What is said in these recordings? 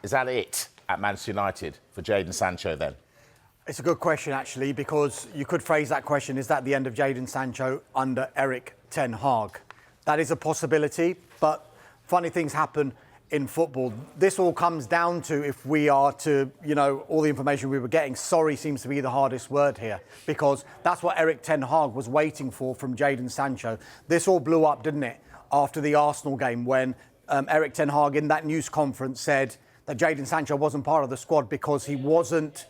Is that it at Manchester United for Jadon Sancho then? It's a good question, actually, because you could phrase that question, is that the end of Jadon Sancho under Erik ten Hag? That is a possibility, but funny things happen in football. This all comes down to, if we are to, all the information we were getting, sorry seems to be the hardest word here, because that's what Erik ten Hag was waiting for from Jadon Sancho. This all blew up, didn't it, after the Arsenal game, when Erik ten Hag in that news conference said that Jadon Sancho wasn't part of the squad because he wasn't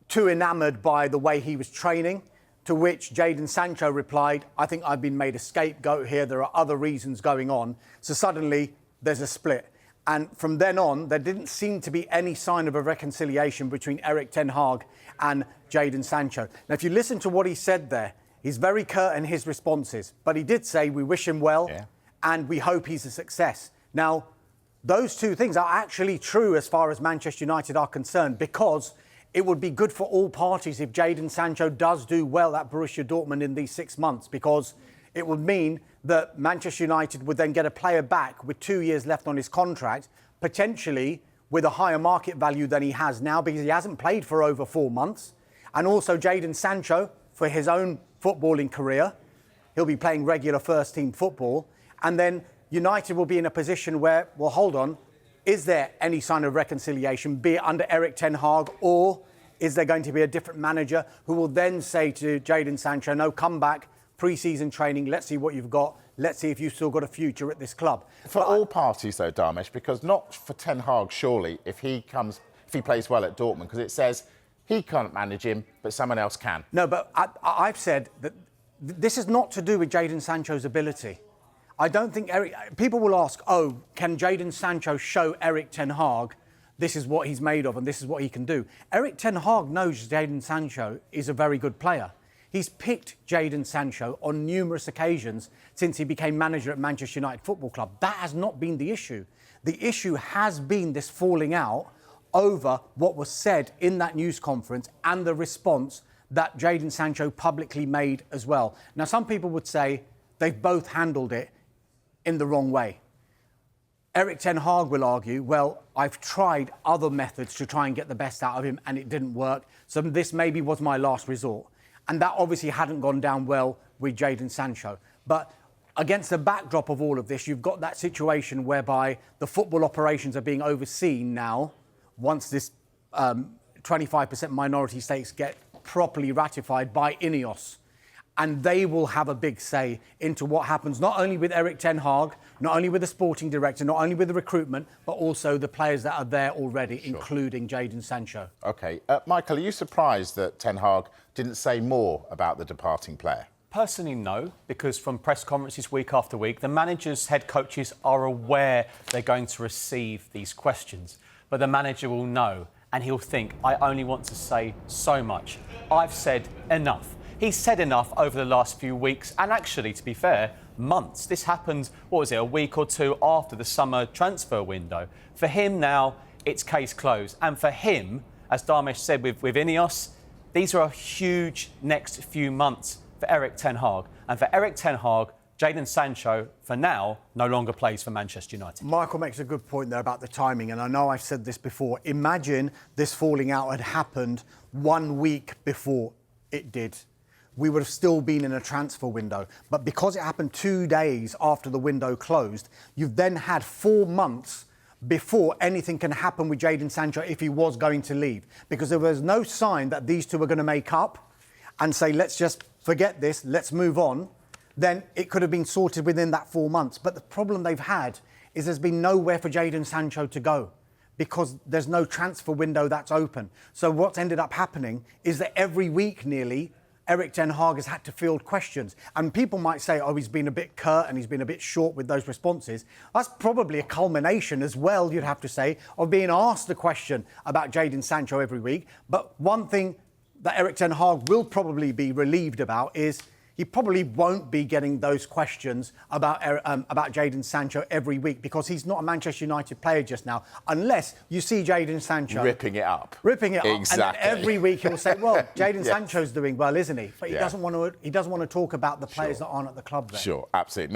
too enamoured by the way he was training, to which Jadon Sancho replied, I think I've been made a scapegoat here, there are other reasons going on. So suddenly there's a split. And from then on, there didn't seem to be any sign of a reconciliation between Erik ten Hag and Jadon Sancho. Now, if you listen to what he said there, he's very curt in his responses, but he did say we wish him well and we hope he's a success. Now, those two things are actually true as far as Manchester United are concerned, because it would be good for all parties if Jadon Sancho does do well at Borussia Dortmund in these 6 months, because it would mean that Manchester United would then get a player back with 2 years left on his contract, potentially with a higher market value than he has now, because he hasn't played for over 4 months. And also Jadon Sancho, for his own footballing career, he'll be playing regular first-team football. And then United will be in a position where, well, hold on, is there any sign of reconciliation, be it under Erik ten Hag, or is there going to be a different manager who will then say to Jadon Sancho, no, come back, pre-season training, let's see what you've got, let's see if you've still got a future at this club. For all parties, though, Dharmesh, because not for ten Hag, surely, if he plays well at Dortmund, because it says he can't manage him, but someone else can. No, but I've said that this is not to do with Jadon Sancho's ability. I don't think people will ask, oh, can Jadon Sancho show Erik ten Hag this is what he's made of and this is what he can do? Erik ten Hag knows Jadon Sancho is a very good player. He's picked Jadon Sancho on numerous occasions since he became manager at Manchester United Football Club. That has not been the issue. The issue has been this falling out over what was said in that news conference and the response that Jadon Sancho publicly made as well. Now, some people would say they've both handled it in the wrong way. Erik ten Hag will argue, well, I've tried other methods to try and get the best out of him and it didn't work, so this maybe was my last resort. And that obviously hadn't gone down well with Jadon Sancho. But against the backdrop of all of this, you've got that situation whereby the football operations are being overseen now, once this 25% minority stakes get properly ratified by Ineos. And they will have a big say into what happens, not only with Erik ten Hag, not only with the sporting director, not only with the recruitment, but also the players that are there already, including Jadon Sancho. OK. Michael, are you surprised that ten Hag didn't say more about the departing player? Personally, no, because from press conferences week after week, the managers, head coaches are aware they're going to receive these questions. But the manager will know, and he'll think, I only want to say so much. I've said enough. He's said enough over the last few weeks, and actually, to be fair, months. This happened, a week or two after the summer transfer window. For him now, it's case closed. And for him, as Dharmesh said with Ineos, these are a huge next few months for Erik ten Hag. And for Erik ten Hag, Jadon Sancho, for now, no longer plays for Manchester United. Michael makes a good point there about the timing, and I know I've said this before. Imagine this falling out had happened 1 week before it did. We would have still been in a transfer window. But because it happened 2 days after the window closed, you've then had 4 months before anything can happen with Jadon Sancho if he was going to leave. Because there was no sign that these two were going to make up and say, let's just forget this, let's move on. Then it could have been sorted within that 4 months. But the problem they've had is there's been nowhere for Jadon Sancho to go, because there's no transfer window that's open. So what's ended up happening is that every week nearly, Erik ten Hag has had to field questions. And people might say, oh, he's been a bit curt and he's been a bit short with those responses. That's probably a culmination as well, you'd have to say, of being asked the question about Jadon Sancho every week. But one thing that Erik ten Hag will probably be relieved about is he probably won't be getting those questions about Jadon Sancho every week, because he's not a Manchester United player just now, unless you see Jadon Sancho ripping it up. Exactly. And then every week he'll say, well, Jadon Yes. Sancho's doing well, isn't he? But he doesn't want to talk about the players that aren't at the club there. Sure, absolutely.